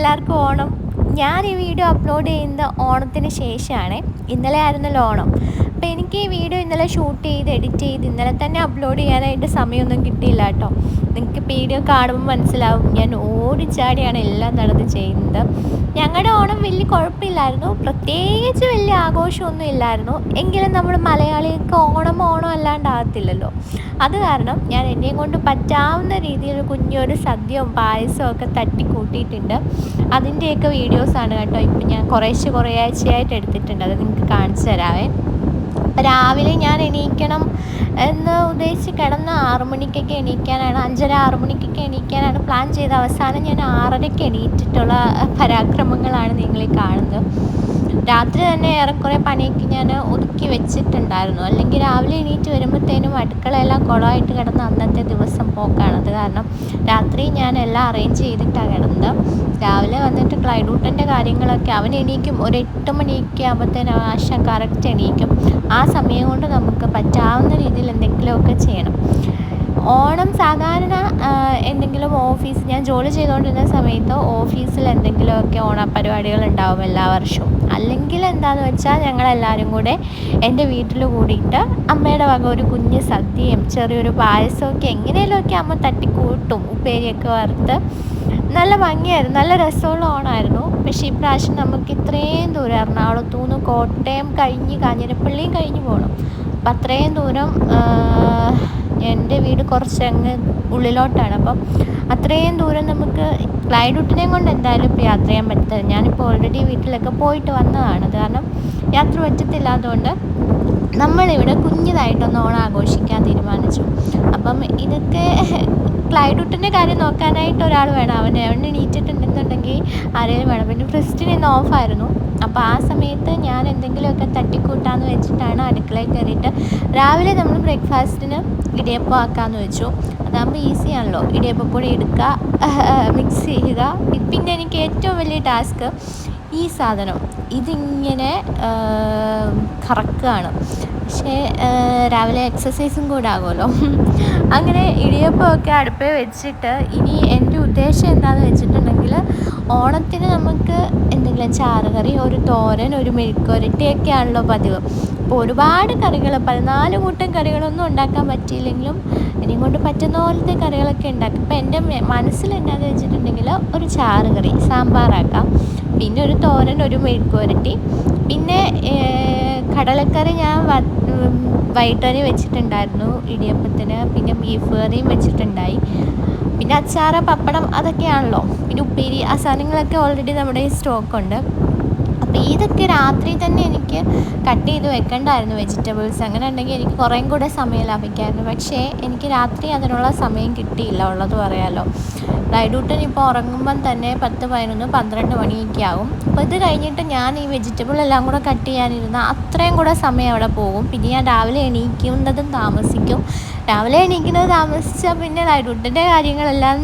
എല്ലാവർക്കും ഓണം. ഞാൻ ഈ വീഡിയോ അപ്ലോഡ് ചെയ്യുന്നത് ഓണത്തിന് ശേഷമാണ്. ഇന്നലെ ആയിരുന്നല്ലോ ഓണം. അപ്പോൾ എനിക്ക് ഈ വീഡിയോ ഇന്നലെ ഷൂട്ട് ചെയ്ത് എഡിറ്റ് ചെയ്ത് ഇന്നലെ തന്നെ അപ്ലോഡ് ചെയ്യാനായിട്ട് സമയമൊന്നും കിട്ടിയില്ല കേട്ടോ. നിങ്ങൾക്ക് വീഡിയോ കാണുമ്പോൾ മനസ്സിലാവും ഞാൻ ഓടിച്ചാടിയാണ് എല്ലാം നടന്ന് ചെയ്യുന്നത്. ഞങ്ങളുടെ ഓണം വലിയ കുഴപ്പമില്ലായിരുന്നു, പ്രത്യേകിച്ച് വലിയ ആഘോഷമൊന്നും ഇല്ലായിരുന്നു. എങ്കിലും നമ്മൾ മലയാളികൾക്ക് ഓണം അല്ലാണ്ടാകത്തില്ലല്ലോ. അത് കാരണം ഞാൻ എന്നെയും കൊണ്ട് പറ്റാവുന്ന രീതിയിൽ കുഞ്ഞൊരു സദ്യയും പായസവും ഒക്കെ തട്ടിക്കൂട്ടിയിട്ടുണ്ട്. അതിൻ്റെയൊക്കെ വീഡിയോസാണ് കേട്ടോ ഇപ്പം ഞാൻ കുറേ ആഴ്ചയായിട്ട് എടുത്തിട്ടുണ്ട്. അത് നിങ്ങൾക്ക് കാണിച്ചു തരാവേ. രാവിലെ ഞാൻ എണീക്കണം എന്ന് ഉദ്ദേശിച്ച് കിടന്ന് 6 മണിക്കൊക്കെ എണീക്കാനാണ്, 5:30-6 മണിക്കൊക്കെ എണീക്കാനാണ് പ്ലാൻ ചെയ്ത. അവസാനം ഞാൻ 6:30ക്ക് എണീറ്റിട്ടുള്ള പരാക്രമങ്ങളാണ് നിങ്ങളീ കാണുന്നത്. രാത്രി തന്നെ ഏറെക്കുറെ പണിയൊക്കെ ഞാൻ ഒതുക്കി വെച്ചിട്ടുണ്ടായിരുന്നു. അല്ലെങ്കിൽ രാവിലെ എണീറ്റ് വരുമ്പോഴത്തേനും അടുക്കളയെല്ലാം കുളമായിട്ട് കിടന്ന് അന്നത്തെ ദിവസം പോക്കാണ്. അത് കാരണം രാത്രി ഞാൻ എല്ലാം അറേഞ്ച് ചെയ്തിട്ടാണ് കിടന്നത്. രാവിലെ വന്നിട്ട് ക്ലൈഡൂട്ടൻ്റെ കാര്യങ്ങളൊക്കെ അവൻ എണീക്കും. ഒരു 8 മണിയൊക്കെ ആകുമ്പോഴത്തേനും ആശ കറക്റ്റ് എണീക്കും. ആ സമയം കൊണ്ട് നമുക്ക് പറ്റാവുന്ന രീതിയിൽ എന്തെങ്കിലുമൊക്കെ ചെയ്യണം. ഓണം സാധാരണ എന്തെങ്കിലും ഞാൻ ജോലി ചെയ്തുകൊണ്ടിരുന്ന സമയത്ത് ഓഫീസിൽ എന്തെങ്കിലുമൊക്കെ ഓണപ്പരിപാടികൾ ഉണ്ടാവും എല്ലാ വർഷവും. അല്ലെങ്കിൽ എന്താണെന്ന് വെച്ചാൽ ഞങ്ങളെല്ലാവരും കൂടെ എൻ്റെ വീട്ടിൽ കൂടിയിട്ട് അമ്മയുടെ വക ഒരു കുഞ്ഞ് സദ്യയും ചെറിയൊരു പായസമൊക്കെ എങ്ങനെയെങ്കിലുമൊക്കെ അമ്മ തട്ടിക്കൂട്ടും. ഉപ്പേരിയൊക്കെ വറുത്ത് നല്ല ഭംഗിയായിരുന്നു, നല്ല രസമുള്ള ഓണമായിരുന്നു. പക്ഷേ ഇപ്രാവശ്യം നമുക്ക് ഇത്രയും ദൂരം എറണാകുളത്തു നിന്ന് കോട്ടയം കഴിഞ്ഞ് കാഞ്ഞിരപ്പള്ളിയും കഴിഞ്ഞ് പോകണം. അപ്പം അത്രയും ദൂരം എൻ്റെ വീട് കുറച്ചങ്ങ് ഉള്ളിലോട്ടാണ്. അപ്പം അത്രയും ദൂരം നമുക്ക് ക്ലൈഡൂട്ടിനെയും കൊണ്ട് എന്തായാലും ഇപ്പോൾ യാത്ര ചെയ്യാൻ പറ്റില്ല. ഞാനിപ്പോൾ ഓൾറെഡി വീട്ടിലൊക്കെ പോയിട്ട് വന്നതാണ്. അത് കാരണം യാത്ര പറ്റത്തില്ലാത്തതുകൊണ്ട് നമ്മളിവിടെ കുഞ്ഞിതായിട്ടൊന്ന് ഓണം ആഘോഷിക്കാൻ തീരുമാനിച്ചു. അപ്പം ഇതൊക്കെ ക്ലൈഡൂട്ടിൻ്റെ കാര്യം നോക്കാനായിട്ട് ഒരാൾ വേണം. അവൻ എണീറ്റിട്ടുണ്ടെന്നുണ്ടെങ്കിൽ ആരെങ്കിലും വേണം. പിന്നെ ക്രിസ്റ്റിൻ ഇന്ന് ഓഫായിരുന്നു. അപ്പോൾ ആ സമയത്ത് ഞാൻ എന്തെങ്കിലുമൊക്കെ തട്ടിക്കൂട്ടാന്ന് വെച്ചിട്ടാണ് അടുക്കളയിൽ കയറിയിട്ട് രാവിലെ നമ്മൾ ബ്രേക്ക്ഫാസ്റ്റിന് ഇടിയപ്പം ആക്കാമെന്ന് വെച്ചു. അതാകുമ്പോൾ ഈസിയാണല്ലോ. ഇടിയപ്പപ്പൊടി എടുക്കുക, മിക്സ് ചെയ്യുക. പിന്നെ എനിക്ക് ഏറ്റവും വലിയ ടാസ്ക് ഈ സാധനം ഇതിങ്ങനെ കറക്കുകയാണ്. പക്ഷേ രാവിലെ എക്സസൈസും കൂടെ ആകുമല്ലോ. അങ്ങനെ ഇടിയപ്പമൊക്കെ അടുപ്പിൽ വെച്ചിട്ട് ഇനി എൻ്റെ ഉദ്ദേശം എന്താണെന്ന് വെച്ചിട്ടുണ്ടെങ്കിൽ ഓണത്തിന് നമുക്ക് എന്തെങ്കിലും ചാറുകറി, ഒരു തോരൻ, ഒരു മെഴുക്കുവരട്ടിയൊക്കെയാണല്ലോ പതിവ്. അപ്പോൾ ഒരുപാട് കറികൾ 14 കൂട്ടം കറികളൊന്നും ഉണ്ടാക്കാൻ പറ്റിയില്ലെങ്കിലും ഇനിയും കൊണ്ട് പറ്റുന്ന പോലത്തെ കറികളൊക്കെ ഉണ്ടാക്കും. ഇപ്പോൾ എൻ്റെ മനസ്സിൽ എന്താണെന്ന് വെച്ചിട്ടുണ്ടെങ്കിൽ ഒരു ചാറുകറി, സാമ്പാറാക്കാം, പിന്നെ ഒരു തോരൻ, ഒരു മെഴുക്കുവരട്ടി, പിന്നെ കടലക്കറി ഞാൻ വൈകിട്ടരി വെച്ചിട്ടുണ്ടായിരുന്നു ഇടിയപ്പത്തിന്. പിന്നെ ബീഫ് കറിയും വെച്ചിട്ടുണ്ടായി. പിന്നെ അച്ചാറ്, പപ്പടം അതൊക്കെയാണല്ലോ. പിന്നെ ഉപ്പേരി, ആ സാധനങ്ങളൊക്കെ ഓൾറെഡി നമ്മുടെ സ്റ്റോക്കുണ്ട്. അപ്പോൾ ഇതൊക്കെ രാത്രി തന്നെ എനിക്ക് കട്ട് ചെയ്ത് വെക്കണ്ടായിരുന്നു വെജിറ്റബിൾസ്. അങ്ങനെ ഉണ്ടെങ്കിൽ എനിക്ക് കുറേയും കൂടെ സമയം ലാഭിക്കാമായിരുന്നു. പക്ഷേ എനിക്ക് രാത്രി അതിനുള്ള സമയം കിട്ടിയില്ല, ഉള്ളത് പറയാമല്ലോ. ക്ലൈഡൂട്ടൻ ഇപ്പോൾ ഉറങ്ങുമ്പം തന്നെ 10, 11, 12 മണിയൊക്കെ ആകും. അപ്പോൾ ഇത് കഴിഞ്ഞിട്ട് ഞാൻ ഈ വെജിറ്റബിൾ എല്ലാം കൂടെ കട്ട് ചെയ്യാനിരുന്ന അത്രയും കൂടെ സമയം അവിടെ പോകും. പിന്നെ ഞാൻ രാവിലെ എണീക്കുന്നതും താമസിക്കും. രാവിലെ എണീക്കുന്നത് താമസിച്ചാൽ പിന്നെ ക്ലൈഡൂട്ടൻ്റെ കാര്യങ്ങളെല്ലാം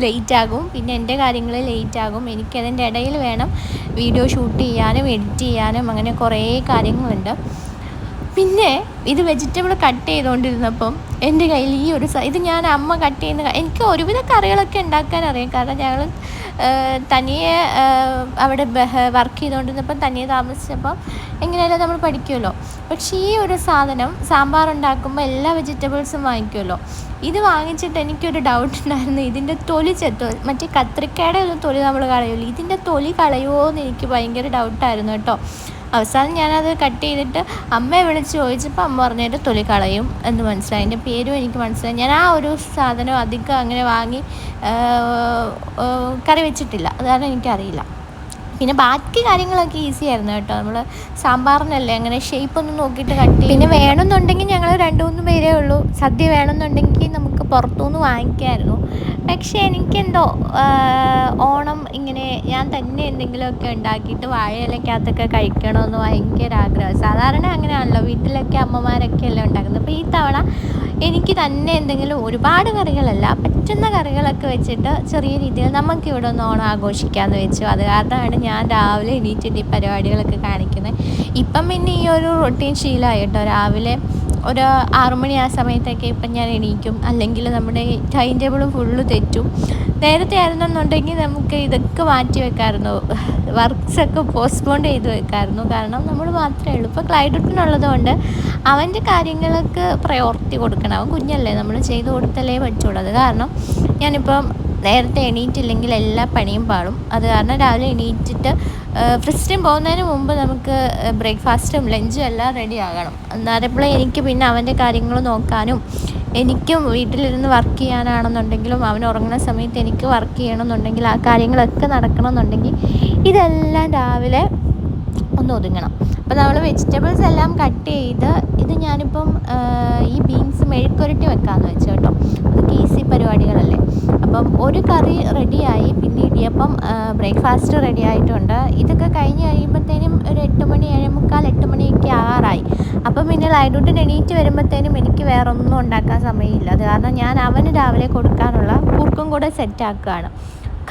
ലേറ്റാകും, പിന്നെ എൻ്റെ കാര്യങ്ങൾ ലേറ്റാകും. എനിക്കതിൻ്റെ ഇടയിൽ വേണം വീഡിയോ ഷൂട്ട് ചെയ്യാനും എഡിറ്റ് ചെയ്യാനും, അങ്ങനെ കുറേ കാര്യങ്ങളുണ്ട്. പിന്നെ ഇത് വെജിറ്റബിൾ കട്ട് ചെയ്തുകൊണ്ടിരുന്നപ്പം എൻ്റെ കയ്യിൽ ഈ ഒരു ഇത് ഞാൻ അമ്മ കട്ട് ചെയ്യുന്ന, എനിക്ക് ഒരുവിധ കറികളൊക്കെ ഉണ്ടാക്കാൻ അറിയാം. കാരണം ഞങ്ങൾ തനിയെ അവിടെ വർക്ക് ചെയ്തുകൊണ്ടിരുന്നപ്പം തനിയെ താമസിച്ചപ്പം എങ്ങനെയായാലും നമ്മൾ പഠിക്കുമല്ലോ. പക്ഷേ ഈ ഒരു സാധനം സാമ്പാർ ഉണ്ടാക്കുമ്പോൾ എല്ലാ വെജിറ്റബിൾസും വാങ്ങിക്കുമല്ലോ. ഇത് വാങ്ങിച്ചിട്ട് എനിക്കൊരു ഡൗട്ട് ഉണ്ടായിരുന്നു, ഇതിൻ്റെ തൊലി മറ്റേ കത്രിക്കയുടെ ഒരു തൊലി നമ്മൾ കളയുമല്ലോ, ഇതിൻ്റെ തൊലി കളയുമോ എന്ന് എനിക്ക് ഭയങ്കര ഡൗട്ടായിരുന്നു കേട്ടോ. അവസാനം ഞാനത് കട്ട് ചെയ്തിട്ട് അമ്മയെ വിളിച്ച് ചോദിച്ചപ്പോൾ അമ്മ പറഞ്ഞിട്ട് തൊലി കളയും എന്ന് മനസ്സിലായി. എൻ്റെ പേരും എനിക്ക് മനസ്സിലായി. ഞാൻ ആ ഒരു സാധനം അധികം അങ്ങനെ വാങ്ങി കറി വെച്ചിട്ടില്ല, അത് കാരണം എനിക്കറിയില്ല. പിന്നെ ബാക്കി കാര്യങ്ങളൊക്കെ ഈസി ആയിരുന്നു കേട്ടോ. നമ്മൾ സാമ്പാറിനല്ലേ അങ്ങനെ ഷേപ്പൊന്നും നോക്കിയിട്ട് കട്ട് ചെയ്യും. പിന്നെ വേണമെന്നുണ്ടെങ്കിൽ ഞങ്ങൾ 2-3 പേരേ ഉള്ളൂ. സദ്യ വേണമെന്നുണ്ടെങ്കിൽ നമുക്ക് പുറത്തുനിന്ന് വാങ്ങിക്കാമായിരുന്നു. പക്ഷേ എനിക്കെന്തോ ഓണം ഇങ്ങനെ ഞാൻ തന്നെ എന്തെങ്കിലുമൊക്കെ ഉണ്ടാക്കിയിട്ട് വാഴയിലക്കകത്തൊക്കെ കഴിക്കണമെന്ന് ഭയങ്കര ആഗ്രഹം. സാധാരണ അങ്ങനെയാണല്ലോ, വീട്ടിലൊക്കെ അമ്മമാരൊക്കെ അല്ലേ ഉണ്ടാക്കുന്നത്. അപ്പോൾ ഈ തവണ എനിക്ക് തന്നെ എന്തെങ്കിലും, ഒരുപാട് കറികളല്ല, പറ്റുന്ന കറികളൊക്കെ വെച്ചിട്ട് ചെറിയ രീതിയിൽ നമുക്കിവിടെ ഒന്ന് ഓണം ആഘോഷിക്കാമെന്ന് വെച്ചു. അത് കാരണമാണ് ഞാൻ രാവിലെ എണീറ്റിട്ട് ഈ പരിപാടികളൊക്കെ കാണിക്കുന്നത്. ഇപ്പം പിന്നെ ഈ ഒരു റൊട്ടീൻ ശീലമായി കേട്ടോ. രാവിലെ ഒരു 6 മണി ആ സമയത്തൊക്കെ ഇപ്പം ഞാൻ എണീക്കും. അല്ലെങ്കിൽ നമ്മുടെ ടൈം ടേബിൾ ഫുള്ള് തെറ്റും. നേരത്തെ ആയിരുന്നെന്നുണ്ടെങ്കിൽ നമുക്ക് ഇതൊക്കെ മാറ്റി വെക്കാമായിരുന്നു, വർക്ക്സൊക്കെ പോസ്റ്റ്പോൺ ചെയ്ത് വെക്കാമായിരുന്നു. കാരണം നമ്മൾ മാത്രമേ ഉള്ളൂ. ഇപ്പോൾ ക്ലൈഡുട്ടിനുള്ളത് കൊണ്ട് അവൻ്റെ കാര്യങ്ങൾക്ക് പ്രയോറിറ്റി കൊടുക്കണം. അവൻ കുഞ്ഞല്ലേ, നമ്മൾ ചെയ്ത് കൊടുത്തല്ലേ പറ്റുള്ളൂ. അത് കാരണം ഞാനിപ്പം നേരത്തെ എണീറ്റില്ലെങ്കിൽ എല്ലാ പണിയും പാളും. അത് കാരണം രാവിലെ എണീറ്റിട്ട് ഫ്രിസ്റ്റിൻ പോകുന്നതിന് മുമ്പ് നമുക്ക് ബ്രേക്ക്ഫാസ്റ്റും ലഞ്ചും എല്ലാം റെഡി ആകണം. എന്നാലപ്പോഴേ എനിക്ക് പിന്നെ അവൻ്റെ കാര്യങ്ങൾ നോക്കാനും എനിക്കും വീട്ടിലിരുന്ന് വർക്ക് ചെയ്യാനാണെന്നുണ്ടെങ്കിലും അവൻ ഉറങ്ങുന്ന സമയത്ത് എനിക്ക് വർക്ക് ചെയ്യണമെന്നുണ്ടെങ്കിൽ ആ കാര്യങ്ങളൊക്കെ നടക്കണമെന്നുണ്ടെങ്കിൽ ഇതെല്ലാം രാവിലെ ഒന്ന് ഒതുങ്ങണം. അപ്പോൾ നമ്മൾ വെജിറ്റബിൾസ് എല്ലാം കട്ട് ചെയ്ത് ഇത് ഞാനിപ്പം ഈ ബീൻസ് മെഴുക്കുരട്ടി വെക്കാമെന്ന് വെച്ചു കേട്ടോ. അതൊക്കെ ഈസി പരിപാടികളല്ലേ. അപ്പം ഒരു കറി റെഡിയായി. പിന്നെ ഇടിയപ്പം ബ്രേക്ക്ഫാസ്റ്റ് റെഡി ആയിട്ടുണ്ട്. ഇതൊക്കെ കഴിഞ്ഞ് കഴിയുമ്പോഴത്തേനും ഒരു 8 മണി 7:45 8 മണിയൊക്കെ ആകാറായി. അപ്പം പിന്നെ ലൈഡൂട്ടിന് എണീറ്റ് വരുമ്പോഴത്തേനും എനിക്ക് വേറെ ഒന്നും ഉണ്ടാക്കാൻ സമയമില്ല. അത് കാരണം ഞാൻ അവന് രാവിലെ കൊടുക്കാനുള്ള കുറുക്കും കൂടെ സെറ്റാക്കുകയാണ്.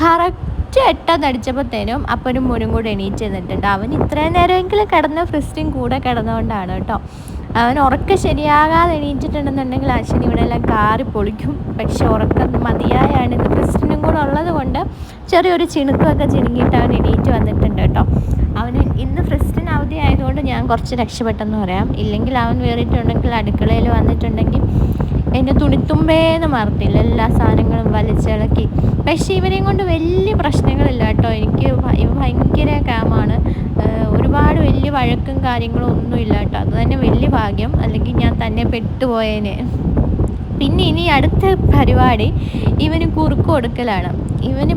കറക്റ്റ് 8 അടിച്ചപ്പോഴത്തേനും അപ്പനും മോനും കൂടെ എണീറ്റ് നിന്നിട്ടുണ്ട്. അവൻ ഇത്രയും നേരമെങ്കിലും കിടന്ന ഫ്രിസ്റ്റിൻ കൂടെ കിടന്നുകൊണ്ടാണ് കേട്ടോ. അവൻ ഉറക്കം ശരിയാകാതെ എണീറ്റിട്ടുണ്ടെന്നുണ്ടെങ്കിൽ അശ്വിനി ഇവിടെ എല്ലാം കാറി പൊളിക്കും. പക്ഷെ ഉറക്കം മതിയായാണ്. ഇത് ഫ്രിസ്റ്റിനും കൂടെ ഉള്ളത് കൊണ്ട് ചെറിയൊരു ചിണുക്കമൊക്കെ ചിണുങ്ങിയിട്ട് അവൻ എണീറ്റ് വന്നിട്ടുണ്ട് കേട്ടോ. അവന് ഇന്ന് ഫ്രിസ്റ്റിന് അവധി ആയതുകൊണ്ട് ഞാൻ കുറച്ച് രക്ഷപ്പെട്ടെന്ന് പറയാം. ഇല്ലെങ്കിൽ അവൻ വേറിയിട്ടുണ്ടെങ്കിൽ അടുക്കളയിൽ വന്നിട്ടുണ്ടെങ്കിൽ എൻ്റെ തുണിത്തുമ്പേന്ന് മറത്തില്ല, എല്ലാ സാധനങ്ങളും വലിച്ചിളക്കി. പക്ഷേ ഇവരെയും കൊണ്ട് വലിയ പ്രശ്നങ്ങളില്ല കേട്ടോ. എനിക്ക് ഭയങ്കര കാമാണ്. ഒരുപാട് വലിയ വഴക്കും കാര്യങ്ങളും ഒന്നുമില്ല കേട്ടോ. അത് തന്നെ വലിയ ഭാഗ്യം, അല്ലെങ്കിൽ ഞാൻ തന്നെ പെട്ടുപോയേനെ. പിന്നെ ഇനി അടുത്ത പരിപാടി ഇവന് കുറുക്ക് കൊടുക്കലാണ്. ഇവന്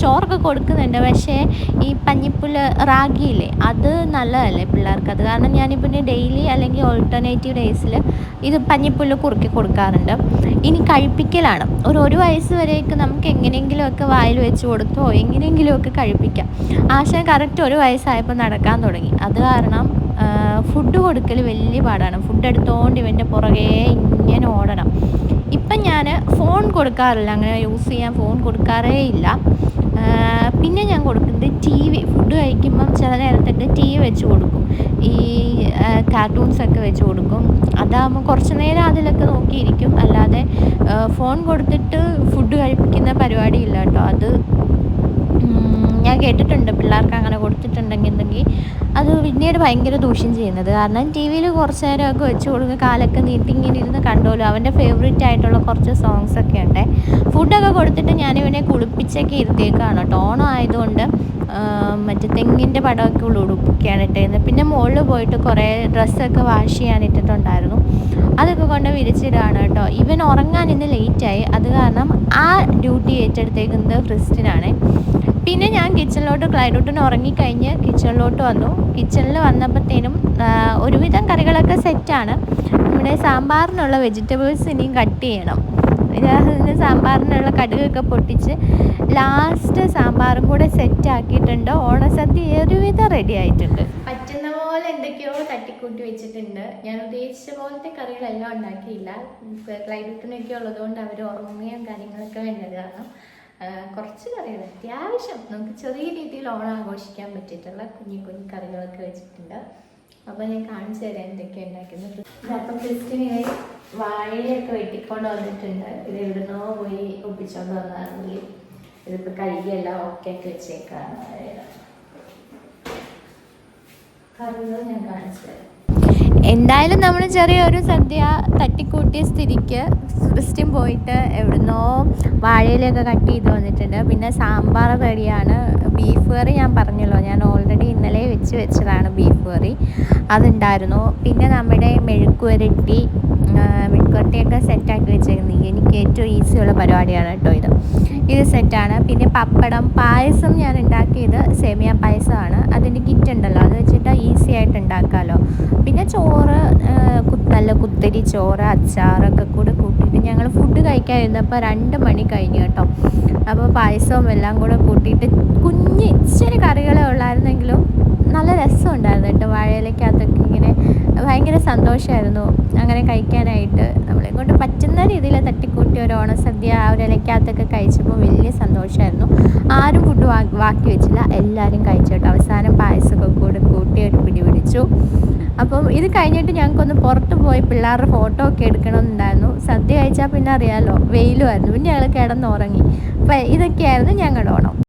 ചോറൊക്കെ കൊടുക്കുന്നുണ്ട്. പക്ഷേ ഈ പഞ്ഞിപ്പുല്ല് റാഗിയില്ലേ, അത് നല്ലതല്ലേ പിള്ളേർക്ക്. അത് കാരണം ഞാനിപ്പം ഡെയിലി അല്ലെങ്കിൽ ഓൾട്ടർനേറ്റീവ് ഡേയ്സിൽ ഇത് പഞ്ഞിപ്പുല്ല് കുറുക്കി കൊടുക്കാറുണ്ട്. ഇനി കഴിപ്പിക്കലാണ്. ഒരു വയസ്സ് വരെയൊക്കെ നമുക്ക് എങ്ങനെയെങ്കിലുമൊക്കെ വായിൽ വെച്ച് കൊടുത്തോ എങ്ങനെയെങ്കിലുമൊക്കെ കഴിപ്പിക്കാം. ആശാൻ കറക്റ്റ് 1 വയസ്സായപ്പോൾ നടക്കാൻ തുടങ്ങി. അത് കാരണം ഫുഡ് കൊടുക്കൽ വലിയ പാടാണ്. ഫുഡ് എടുത്തുകൊണ്ട് ഇവൻ്റെ പുറകെ ഇങ്ങനെ ഓടണം. ഇപ്പം ഞാൻ ഫോൺ കൊടുക്കാറില്ല, അങ്ങനെ യൂസ് ചെയ്യാൻ ഫോൺ കൊടുക്കാറേ ഇല്ല. പിന്നെ ഞാൻ കൊടുക്കുന്നത് TV. ഫുഡ് കഴിക്കുമ്പം ചില നേരത്തൊക്കെ TV വെച്ച് കൊടുക്കും. ഈ കാർട്ടൂൺസൊക്കെ വെച്ച് കൊടുക്കും. അതാകുമ്പോൾ കുറച്ച് നേരം അതിലൊക്കെ നോക്കിയിരിക്കും. അല്ലാതെ ഫോൺ കൊടുത്തിട്ട് ഫുഡ് കഴിപ്പിക്കുന്ന പരിപാടിയില്ല കേട്ടോ. അത് ഞാൻ കേട്ടിട്ടുണ്ട്, പിള്ളേർക്ക് അങ്ങനെ കൊടുത്തിട്ടുണ്ടെങ്കിൽ അത് പിന്നീട് ഭയങ്കര ദൂഷ്യം ചെയ്യുന്നത്. കാരണം TV കുറച്ച് നേരമൊക്കെ വെച്ച് കൊടുക്കുക, കാലൊക്കെ നീട്ടി ഇങ്ങനെ ഇരുന്ന് കണ്ടോലും. അവൻ്റെ ഫേവറേറ്റ് ആയിട്ടുള്ള കുറച്ച് സോങ്സൊക്കെ ഉണ്ട്. ഫുഡൊക്കെ കൊടുത്തിട്ട് ഞാനിവനെ കുളിപ്പിച്ചൊക്കെ ഇരുത്തിയേക്കാണ് കേട്ടോ. ഓണം ആയതുകൊണ്ട് മറ്റേ തെങ്ങിൻ്റെ പടമൊക്കെ ഉടുപ്പിക്കുകയാണ് ഇട്ടിരുന്നത്. പിന്നെ മുകളിൽ പോയിട്ട് കുറേ ഡ്രസ്സൊക്കെ വാഷ് ചെയ്യാനിട്ടിട്ടുണ്ടായിരുന്നു. അതൊക്കെ കൊണ്ട് വിരിച്ചിടുകയാണ് കേട്ടോ. ഇവൻ ഉറങ്ങാൻ ഇന്ന് ലേറ്റായി. അത് കാരണം ആ ഡ്യൂട്ടി ഏറ്റെടുത്തേക്കുന്നത് ഫ്രിസ്റ്റിനാണ്. പിന്നെ ഞാൻ കിച്ചണിലോട്ട് ക്ലൈഡൂട്ടിന് ഉറങ്ങിക്കഴിഞ്ഞ് കിച്ചണിലോട്ട് വന്നു. കിച്ചണിൽ വന്നപ്പോഴത്തേനും ഒരുവിധം കറികളൊക്കെ സെറ്റാണ്. നമ്മുടെ സാമ്പാറിനുള്ള വെജിറ്റബിൾസ് ഇനിയും കട്ട് ചെയ്യണം. ഇതിന് സാമ്പാറിനുള്ള കടുകൊക്കെ പൊട്ടിച്ച് ലാസ്റ്റ് സാമ്പാറും കൂടെ സെറ്റാക്കിയിട്ടുണ്ട്. ഓണസദ്യ ഒരുവിധം റെഡി ആയിട്ടുണ്ട്. പറ്റുന്ന പോലെ എന്തൊക്കെയോ തട്ടിക്കൂട്ടി വെച്ചിട്ടുണ്ട്. ഞാൻ ഉദ്ദേശിച്ച പോലത്തെ കറികളെല്ലാം ഉണ്ടാക്കിയില്ല. ക്ലൈഡൂട്ടിനൊക്കെ ഉള്ളതുകൊണ്ട് അവർ ഉറങ്ങുകയും കാര്യങ്ങളൊക്കെ വേണ്ടത് കാരണം കുറച്ച് കറികൾ അത്യാവശ്യം നമുക്ക് ചെറിയ രീതിയിൽ ഓണം ആഘോഷിക്കാൻ പറ്റിയിട്ടുള്ള കുഞ്ഞു കുഞ്ഞു കറികളൊക്കെ വെച്ചിട്ടുണ്ട്. അപ്പോൾ ഞാൻ കാണിച്ചു തരാം എന്തൊക്കെയാണ് ഉണ്ടാക്കുന്നത്. അപ്പം ക്രിസ്റ്റിനെ വാഴയൊക്കെ വെട്ടിക്കൊണ്ട് വന്നിട്ടുണ്ട്. ഇത് എവിടുന്നോ പോയി ഒപ്പിച്ചോണ്ട് വന്നാണെങ്കിൽ ഇതിപ്പോൾ കഴുകിയെല്ലാം ഓക്കെ ആക്കി വെച്ചേക്കാണ്. കറികൾ ഞാൻ കാണിച്ചു തരാം. എന്തായാലും നമ്മൾ ചെറിയൊരു സദ്യ തട്ടിക്കൂട്ടിയ സ്ഥിതിക്ക് ക്രിസ്ത്യൻ പോയിട്ട് എവിടുന്നോ വാഴയിലൊക്കെ കട്ട് ചെയ്ത് വന്നിട്ടുണ്ട്. പിന്നെ സാമ്പാർ റെഡിയാണ്. ബീഫ് കറി ഞാൻ പറഞ്ഞല്ലോ, ഞാൻ ഓൾറെഡി ഇന്നലെ വെച്ചതാണ് ബീഫ് കറി, അതുണ്ടായിരുന്നു. പിന്നെ നമ്മുടെ മെഴുക്കുവരട്ടിയൊക്കെ സെറ്റാക്കി വെച്ചേക്കുന്നത് എനിക്ക് ഏറ്റവും ഈസിയുള്ള പരിപാടിയാണ് കേട്ടോ. ഇത് സെറ്റാണ്. പിന്നെ പപ്പടം, പായസം ഞാൻ ഉണ്ടാക്കിയത് സേമിയ പായസമാണ്. അതിൻ്റെ കിറ്റ് ഉണ്ടല്ലോ, അത് വെച്ചിട്ട് ഈസി ആയിട്ട് ഉണ്ടാക്കാമല്ലോ. പിന്നെ ചോറ്, നല്ല കുത്തരി ചോറ്, അച്ചാറൊക്കെ കൂടെ കൂട്ടിയിട്ട് ഞങ്ങൾ ഫുഡ് കഴിക്കാതിരുന്നപ്പോൾ 2 മണി കഴിഞ്ഞു കേട്ടോ. അപ്പോൾ പായസവും എല്ലാം കൂടെ കൂട്ടിയിട്ട് ഇച്ചിരി കറികളെ ഉള്ളായിരുന്നെങ്കിലും നല്ല രസമുണ്ടായിരുന്നു കേട്ടോ. വാഴയിലക്കകത്തൊക്കെ ഇങ്ങനെ ഭയങ്കര സന്തോഷമായിരുന്നു അങ്ങനെ കഴിക്കാനായിട്ട്. നമ്മളെ കൊണ്ട് പറ്റുന്ന രീതിയിൽ തട്ടിക്കൂട്ടി ഒരു ഓണസദ്യ ആ ഒരു ഇലയ്ക്കകത്തൊക്കെ കഴിച്ചപ്പോൾ വലിയ സന്തോഷമായിരുന്നു. ആരും ഫുഡ് ബാക്കി വെച്ചില്ല, എല്ലാവരും കഴിച്ചു കേട്ടോ. അവസാനം പായസമൊക്കെ കൂടി കൂട്ടി ഒരു പിടി പിടിച്ചു. അപ്പം ഇത് കഴിഞ്ഞിട്ട് ഞങ്ങൾക്കൊന്ന് പുറത്ത് പോയി പിള്ളേരുടെ ഫോട്ടോ ഒക്കെ എടുക്കണമെന്നുണ്ടായിരുന്നു. സദ്യ കഴിച്ചാൽ പിന്നെ അറിയാമല്ലോ, വെയിലുമായിരുന്നു. പിന്നെ ഞങ്ങൾ കിടന്നുറങ്ങി. അപ്പം ഇതൊക്കെയായിരുന്നു ഞങ്ങളുടെ ഓണം.